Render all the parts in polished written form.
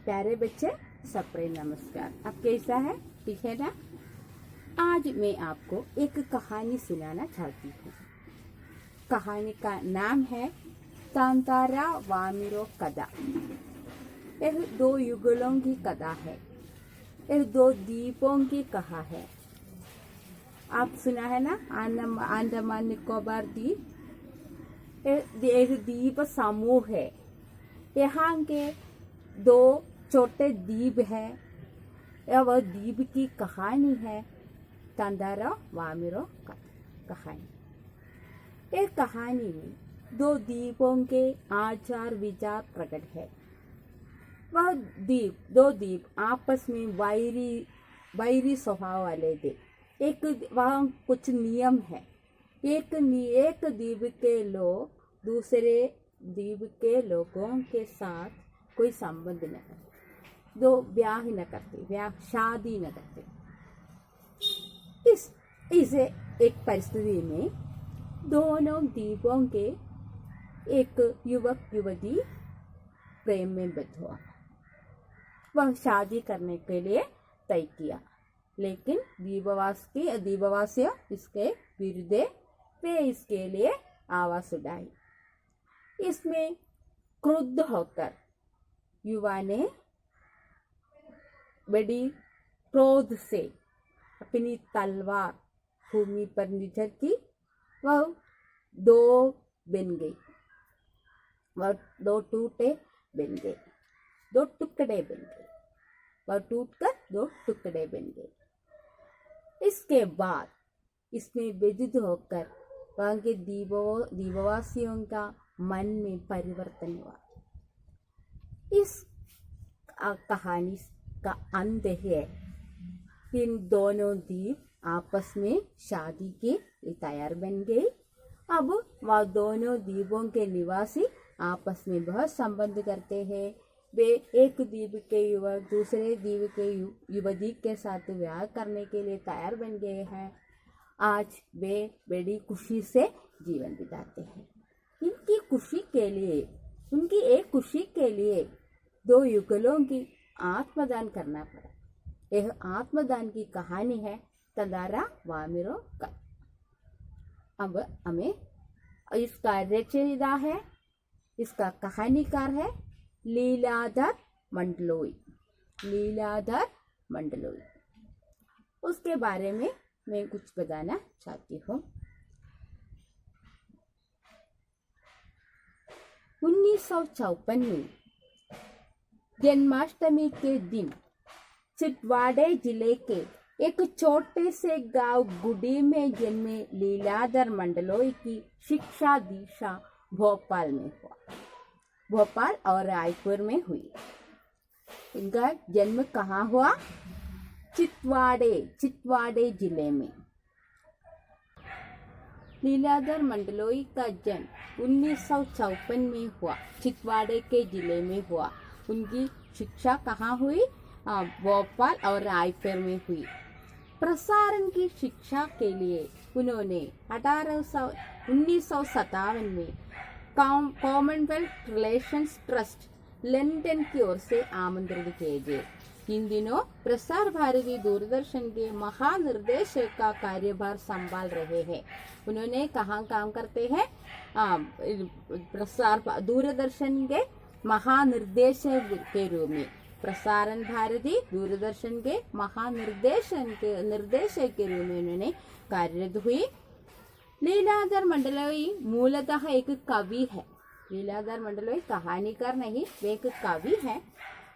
प्यारे बच्चे, सबको नमस्कार। अब कैसा है? ठीक है ना? आज मैं आपको एक कहानी सुनाना चाहती हूँ। कहानी का नाम है तांतारा वामिरो कथा। यह दो युगलों की कथा है। यह दो द्वीपों की कहा है। आप सुना है ना? अंडमान निकोबार द्वीप एक द्वीप समूह है। यहाँ के दो छोटे द्वीप है। वह द्वीप की कहानी है तांतारा वामिरो कहानी। एक कहानी में दो द्वीपों के आचार विचार प्रकट है। वह दो द्वीप आपस में वैरी स्वभाव वाले थे। वहाँ कुछ नियम है। एक द्वीप के लोग दूसरे द्वीप के लोगों के साथ कोई संबंध न करते, दो ब्याह न करते, शादी न करते। इसे एक परिस्थिति में दोनों द्वीपों के एक युवक युवती प्रेम में बद्ध हुआ। वह शादी करने के लिए तय किया, लेकिन द्वीपवासी इसके विरुद्ध वे इसके लिए आवाज उठाई। इसमें क्रुद्ध होकर युवा ने बड़ी क्रोध से अपनी तलवार भूमि पर निचर की। वह दो बन गई। वह दो टूटे बन गए, दो टुकड़े बन गए। वह टूटकर दो टुकड़े बन गए। इसके बाद इसमें विदित होकर वहाँ के द्वीपवासियों का मन में परिवर्तन हुआ। इस कहानी का अंत है इन दोनों द्वीप आपस में शादी के तैयार बन गए। अब वह दोनों द्वीपों के निवासी आपस में बहुत संबंध करते हैं। वे एक द्वीप के युवक दूसरे द्वीप के युवती के साथ विवाह करने के लिए तैयार बन गए हैं। आज वे बड़ी खुशी से जीवन बिताते हैं। उनकी एक खुशी के लिए दो युगलों की आत्मदान करना पड़ा। यह आत्मदान की कहानी है तांतारा वामिरो कथा। अब हमें इसका रचयिता है, इसका कहानीकार है लीलाधर मंडलोई। उसके बारे में मैं कुछ बताना चाहती हूँ। 1954 में जन्माष्टमी के दिन छिंदवाड़ा जिले के एक छोटे से गांव गुडी में जन्मे लीलाधर मंडलोई की शिक्षा दीक्षा भोपाल और रायपुर में हुई। इनका जन्म कहाँ हुआ? छिंदवाड़ा जिले में। लीलाधर मंडलोई का जन्म 1954 में हुआ, छिंदवाड़ा के जिले में हुआ। उनकी शिक्षा कहाँ हुई? भोपाल और रायपुर में हुई। प्रसारण की शिक्षा के लिए उन्होंने 1957 में कॉमनवेल्थ रिलेशंस ट्रस्ट लंदन की ओर से आमंत्रित किए गए। इन दिनों प्रसार भारती दूरदर्शन के महानिर्देशक का कार्यभार संभाल रहे हैं। उन्होंने कहाँ काम करते हैं? दूरदर्शन के महानिर्देशक के रूप में, प्रसारण भारती दूरदर्शन के निर्देशक के रूप में उन्होंने कार्यरत हुई। लीलाधर मंडलोई मूलतः एक कवि है। लीलाधर मंडलोई कहानीकार नहीं, वे एक कवि है।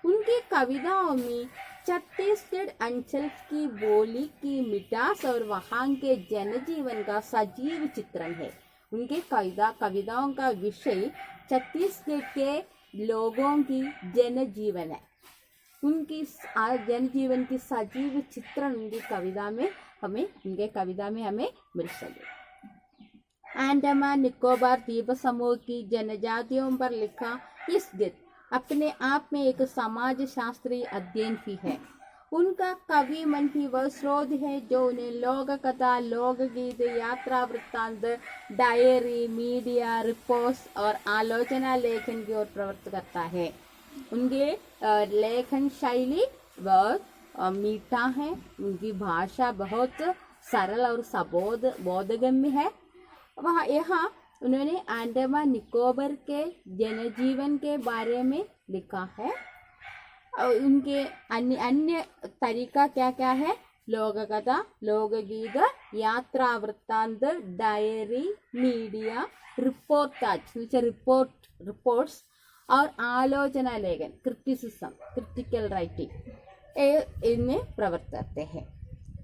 उनकी कविताओं में छत्तीसगढ़ अंचल की बोली की मिठास और वहाँ के जनजीवन का सजीव चित्रण है। उनके कविताओं का विषय छत्तीसगढ़ के लोगों की जनजीवन है। उनकी जनजीवन की सजीव चित्रण उनकी कविता में हमें मिल सके। अंडमान निकोबार द्वीप समूह की जनजातियों पर लिखा इस गीत अपने आप में एक समाज शास्त्रीय अध्ययन भी है। उनका कवि मन ही वह स्रोत है जो उन्हें लोक कथा, लोकगीत, यात्रा वृत्तांत, डायरी, मीडिया रिपोर्ट्स और आलोचना लेखन की ओर प्रवृत्त करता है। उनके लेखन शैली बहुत मीठा है, उनकी भाषा बहुत सरल और बोधगम्य है। वह यहाँ उन्होंने अंडमान निकोबार के जनजीवन के बारे में लिखा है। और उनके अन्य तरीका क्या क्या है? लोककथा, लोकगीत, यात्रा वृत्तांत, डायरी, मीडिया, रिपोर्ट्स और आलोचना लेखन, क्रिटिकल राइटिंग इनमें प्रवर्तते हैं।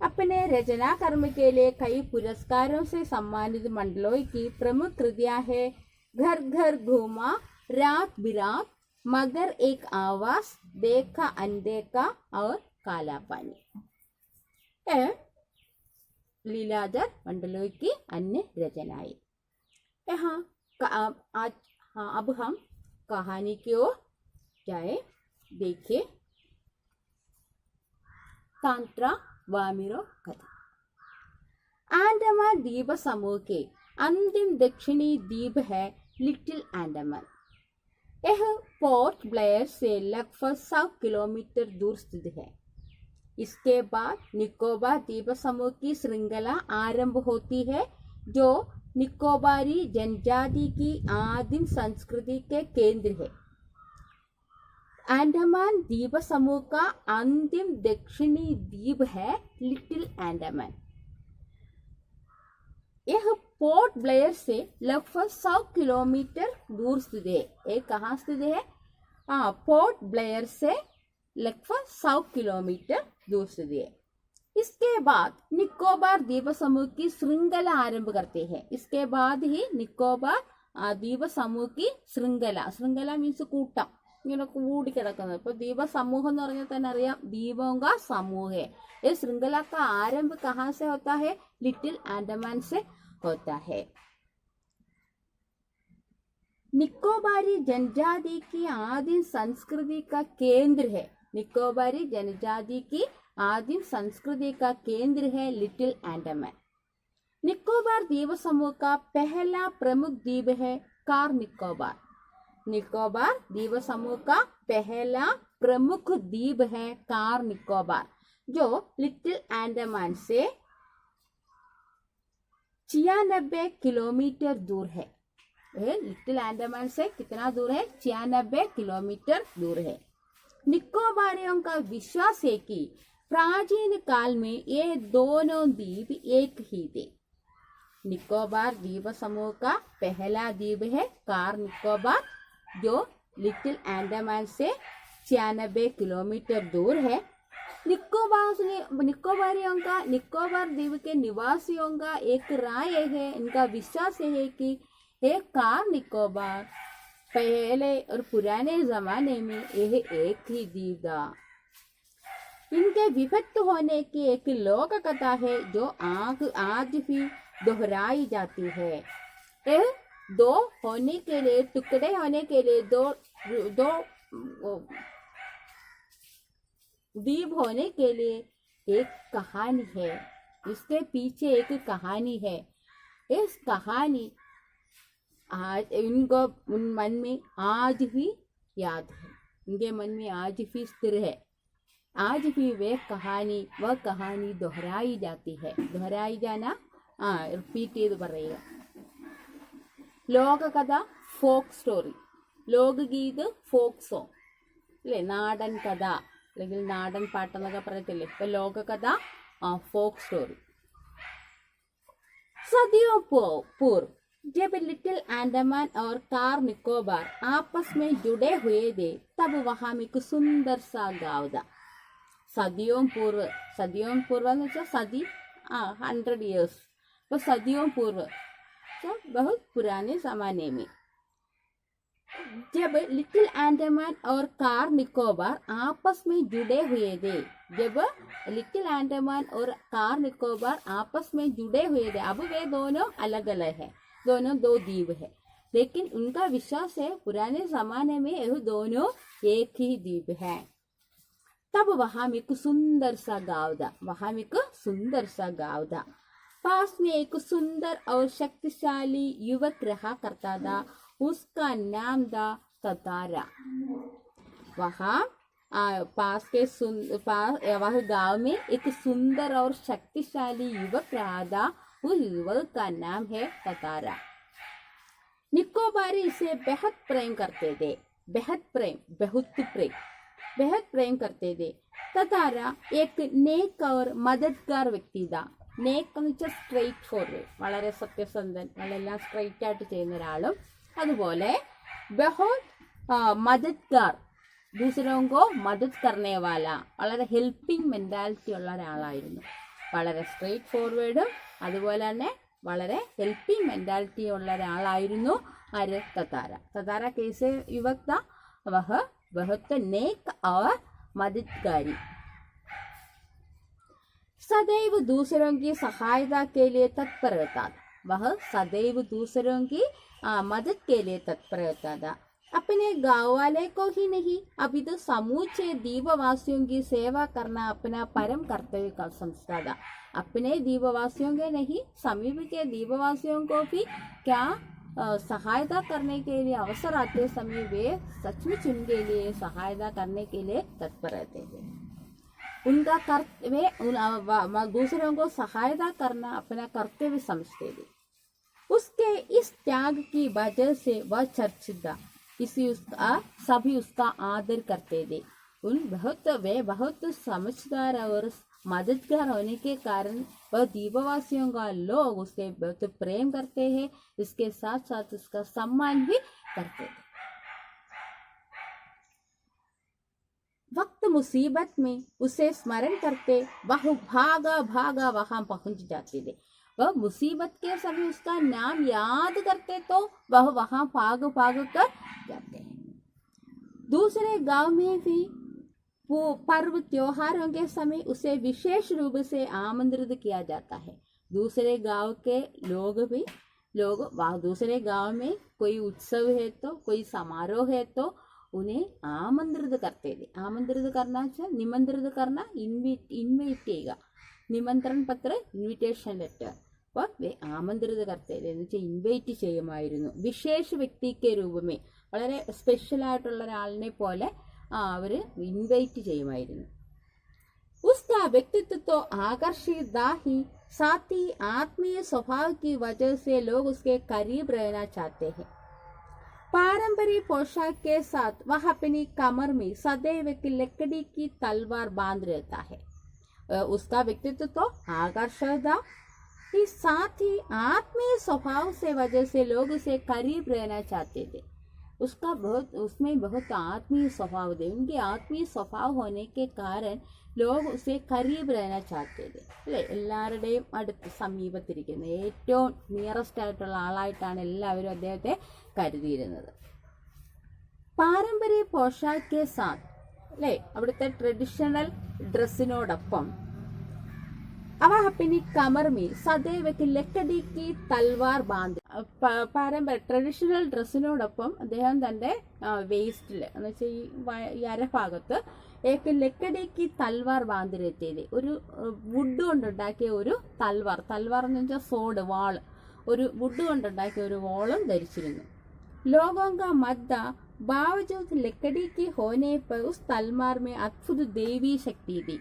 अपने रचना कर्म के लिए कई पुरस्कारों से सम्मानित मंडलोई की प्रमुख कृतियां है घर घर घूमा, रात बिरात, मगर एक आवाज, देखा अनदेखा और काला पानी। लीलाधर मंडलोई की अन्य रचनाएं। यहाँ आज अब हम कहानी की ओर जाए। देखिए, तांत्रा वामिरो कथा। अंडमान द्वीप समूह के अंतिम दक्षिणी द्वीप है लिटिल अंडमान। यह पोर्ट ब्लेयर से लगभग 100 किलोमीटर दूर स्थित है। इसके बाद निकोबार द्वीप समूह की श्रृंखला आरंभ होती है, जो निकोबारी जनजाति की आदिम संस्कृति के केंद्र है। अंडमान द्वीप समूह का अंतिम दक्षिणी द्वीप है लिटिल अंडमान। यह पोर्ट ब्लेयर से लगभग 100 किलोमीटर दूर स्थित है। ये कहाँ स्थित है? पोर्ट ब्लेयर से लगभग 100 किलोमीटर दूर स्थित है। इसके बाद निकोबार द्वीप समूह की श्रृंखला आरंभ करते हैं। इसके बाद ही निकोबार द्वीप समूह की श्रृंखला मीन्स കൂട്ടം, ഇങ്ങനെ കൂടിക്കിടക്കുന്നത്. ഇപ്പൊ ദ്വീപ സമൂഹം എന്ന് പറഞ്ഞാൽ തന്നെ അറിയാം, ദ്വീപോं का समूह है। ये श्रृंखला का आरंभ कहाँ से होता है? लिटिल अंडमान से होता है। निकोबारी जनजाति की आदिम संस्कृति का केंद्र है। निकोबारी जनजाति की आदिम संस्कृति का केंद्र है लिटिल अंडमान। निकोबार द्वीप समूह का पहला प्रमुख द्वीप है कार निकोबार। निकोबार द्वीप समूह का पहला प्रमुख द्वीप है कार निकोबार, जो लिटिल अंडमान से 96 किलोमीटर दूर है। लिटिल अंडमान से कितना दूर है? 96 किलोमीटर दूर है। निकोबारियों का विश्वास है कि प्राचीन काल में ये दोनों द्वीप एक ही थे। निकोबार द्वीप समूह का पहला द्वीप है कार निकोबार, जो लिटिल अंडमान से 96 किलोमीटर दूर है। निकोबारियों का, निकोबार द्वीप के निवासियों का एक राय है, इनका विश्वास है कि ये कार निकोबार पहले और पुराने जमाने में यह एक ही द्वीप था। इनके विभक्त होने की एक लोक कथा है, जो आज भी दोहराई जाती है। यह दो होने के लिए, टुकड़े होने के लिए, दो द्वीप होने के लिए एक कहानी है। इसके पीछे एक कहानी है। इस कहानी आज इनको उन मन में आज भी याद है, इनके मन में आज भी स्थिर है। आज भी वह कहानी दोहराई जाती है। दोहराई जाना, റിപ്പീറ്റ് ചെയ്ത് പറയുക. ലോകകഥ, ഫോക്ക് സ്റ്റോറി, ലോകഗീത്, ഫോക്ക് സോങ് അല്ലേ, നാടൻ കഥ അല്ലെങ്കിൽ നാടൻ പാട്ടെന്നൊക്കെ പറയത്തില്ലേ. ഇപ്പൊ ലോകകഥ, ഫോക്ക് സ്റ്റോറി. सदियों पूर्व जब लिटिल अंडमान और कार निकोबार आपस में जुड़े हुए थे, तब वहां एक सुंदर सा गांव था. सदियों पूर्व എന്ന് വെച്ചാൽ सदी 100 years. तो सदियों पूर्व, तो बहुत पुराने जमाने में, जब लिटिल अंडमान और कार निकोबार आपस में जुड़े हुए थे. जब लिटिल अंडमान और कार निकोबार आपस में जुड़े हुए थे, अब वे दोनों अलग अलग है, दोनों दो द्वीप है, लेकिन उनका विश्वास है पुराने जमाने में यह दोनों एक ही द्वीप है. तब वहां में एक सुंदर सा गांव था. पास में एक सुंदर और शक्तिशाली युवक रहा करता था. उसका नाम था सतारा. वहाँ पास के वह गांव में एक सुंदर और शक्तिशाली युवक रहा था। उस युवक का नाम है ततारा। निकोबारी इसे बेहद प्रेम करते थे, बेहद प्रेम करते थे। ततारा एक नेक और मददगार व्यक्ति था। നേക്ക് എന്ന് വെച്ചാൽ സ്ട്രെയിറ്റ് ഫോർവേഡ്, വളരെ സത്യസന്ധൻ, നമ്മളെല്ലാം സ്ട്രെയിറ്റ് ആയിട്ട് ചെയ്യുന്ന ഒരാളും, അതുപോലെ ബഹുത് മദദ്ഗാർ, ദൂസരോങ്കോ മദത് കർണേ വാല, വളരെ ഹെൽപ്പിംഗ് മെൻറ്റാലിറ്റി ഉള്ള ഒരാളായിരുന്നു. വളരെ സ്ട്രെയിറ്റ് ഫോർവേഡും അതുപോലെ തന്നെ വളരെ ഹെൽപ്പിംഗ് മെൻറ്റാലിറ്റി ഉള്ള ഒരാളായിരുന്നു ആര്? തതാര. തതാര കേസ് യുവക് था वह बहुत नेक और मददगारी, सदैव दूसरों की सहायता के लिए तत्पर रहता था। वह सदैव दूसरों की मदद के लिए तत्पर रहता था। अपने गाँव वाले को ही नहीं, अभी तो समूचे द्वीपवासियों की सेवा करना अपना परम कर्तव्य का समझता था। अपने द्वीपवासियों के नहीं, समीप के द्वीपवासियों को भी क्या सहायता करने के लिए अवसर आते समय वे सचमुच उनके लिए सहायता करने के लिए तत्पर रहते थे। उनका कर्तव्य, दूसरों को सहायता करना अपना कर्तव्य समझते थे। उसके इस त्याग की वजह से वह चर्चित, सभी उसका आदर करते थे। वे बहुत समझदार और मददगार होने के कारण वह द्वीपवासियों का लोग उससे बहुत प्रेम करते हैं, इसके साथ साथ उसका सम्मान भी करते थे। वक्त मुसीबत में उसे स्मरण करते वह भागा वहां पहुंच जाते थे। वह मुसीबत के समय उसका नाम याद करते तो वह वहां भाग कर जाते हैं। दूसरे गांव में भी वो पर्व त्योहारों के समय उसे विशेष रूप से आमंत्रित किया जाता है। दूसरे गांव के लोग दूसरे गांव में कोई उत्सव है तो कोई समारोह है तो उन्हें आमंत्रित करते थे। आमंत्रित करना निमंत्रित करना, इन्वाइट ചെയ്യുക, निमंत्रण पत्र इन्विटेशन लेटर, അപ്പോൾ वे आमंत्रित करते थे എന്ന് വെച്ചാൽ ഇൻവൈറ്റ് ചെയ്യുമായിരുന്നു. വിശേഷ വ്യക്തിക്ക് രൂപമേ, വളരെ സ്പെഷ്യൽ ആയിട്ടുള്ള ഒരാളിനെ പോലെ അവർ ഇൻവൈറ്റ് ചെയ്യുമായിരുന്നു. उसका व्यक्तित्व तो आकर्षित था ही, साथ ही आत्मीय स्वभाव की वजह से लोग उसके करीब रहना चाहते हैं। पारंपरिक पोशाक के साथ वह अपनी कमर में सदैव एक लकड़ी की तलवार बांध रहता है। उसका व्यक्तित्व तो आकर्षक था, साथ ही आत्मीय स्वभाव से वजह से लोग उसे करीब रहना चाहते थे। उसमें बहुत आत्मीय स्वभाव थे। उनके आत्मीय स्वभाव होने के कारण लोग उसे करीब रहना चाहते थे. അല്ലേ, എല്ലാവരുടെയും അടുത്ത് സമീപത്തിരിക്കുന്ന ഏറ്റവും നിയറസ്റ്റ് ആയിട്ടുള്ള ആളായിട്ടാണ് എല്ലാവരും അദ്ദേഹത്തെ കരുതിയിരുന്നത്. പാരമ്പര്യ പോഷാക്ക് കെ സാത്ത്, അല്ലേ, അവിടുത്തെ ട്രഡീഷണൽ ഡ്രസ്സിനോടൊപ്പം അവ अपनी कमर में सदैव एक लकड़ी की तलवार बांध, പാരമ്പര്യ ട്രഡീഷണൽ ഡ്രസ്സിനോടൊപ്പം അദ്ദേഹം തൻ്റെ വേസ്റ്റിൽ എന്ന് വെച്ചാൽ ഈ അരഭാഗത്ത് ഏക്ക് ലക്കടിക്ക് തൽവാർ ബാന്തിരെത്തിയത്, ഒരു വുഡ് കൊണ്ടുണ്ടാക്കിയ ഒരു തൽവാർ എന്ന് വെച്ചാൽ സോഡ്, വാൾ, ഒരു വുഡ് കൊണ്ടുണ്ടാക്കിയ ഒരു വാളും ധരിച്ചിരുന്നു. लोगों का मद्दा बावजूद लकड़ी की होने पर उस तलवार में अद्भुत देवी शक्ति थी.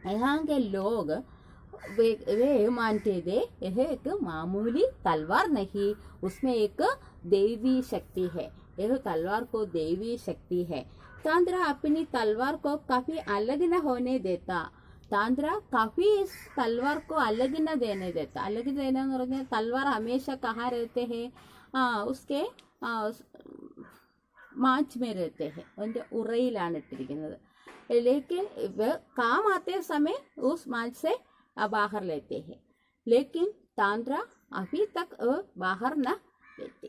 यहाँ के लोग वे मानते थे यह एक मामूली तलवार नहीं, उसमें एक देवी शक्ति है. यह तलवार को देवी शक्ति है. तांद्रा अपनी तलवार को काफी अलग न होने देता. तांद्रा काफी इस तलवार को अलग न देने देता. अलग देना എന്ന് പറഞ്ഞാൽ तलवार हमेशा कहाँ रहते हैं, उसके माच में रहते हैं, उनके उरയിലാണ് ഇട്ടിരിക്കുന്നത്. लेकिन वह काम आते समय उस माच से बाहर लेते हैं, लेकिन तांद्रा अभी तक बाहर न लेते.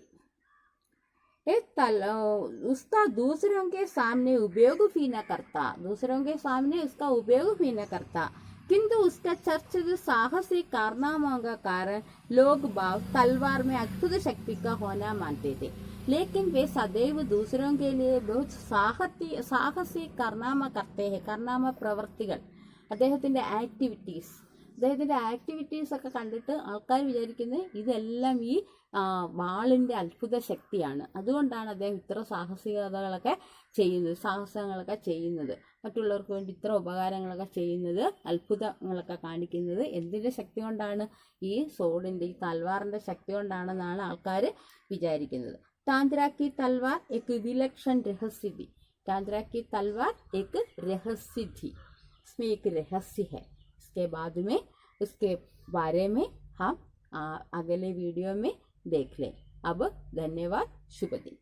उसका दूसरों के सामने उपयोग भी न करता, दूसरों के सामने उसका उपयोग भी न करता, किंतु उसका चर्चित साहसी कारनामों का कारण लोग तलवार में अद्भुत शक्ति का होना मानते थे. लेकिन वे सदैव दूसरों के लिए बहुत साहसी कारनामा करते हैं. कारनामा प्रवर्तिകൾ, അദ്ദേഹത്തിന്റെ ആക്ടിവിറ്റീസ്, അദ്ദേഹത്തിൻ്റെ ആക്ടിവിറ്റീസൊക്കെ കണ്ടിട്ട് ആൾക്കാർ വിചാരിക്കുന്നത് ഇതെല്ലാം ഈ വാളിൻ്റെ അത്ഭുത ശക്തിയാണ്. അതുകൊണ്ടാണ് അദ്ദേഹം ഇത്ര സാഹസങ്ങളൊക്കെ ചെയ്യുന്നത്, മറ്റുള്ളവർക്ക് വേണ്ടി ഇത്ര ഉപകാരങ്ങളൊക്കെ ചെയ്യുന്നത്, അത്ഭുതങ്ങളൊക്കെ കാണിക്കുന്നത് എന്തിൻ്റെ ശക്തി കൊണ്ടാണ്? ഈ സോഡിൻ്റെ, ഈ തൽവാറിൻ്റെ ശക്തി കൊണ്ടാണെന്നാണ് ആൾക്കാർ വിചാരിക്കുന്നത്. तांत्रा की तलवार एक विलक्षण रहस्य थी। तांत्रा की तलवार एक रहस्य थी, इसमें एक रहस्य है। इसके बाद में उसके बारे में हम अगले वीडियो में देख लें। अब धन्यवाद, शुभ दिन।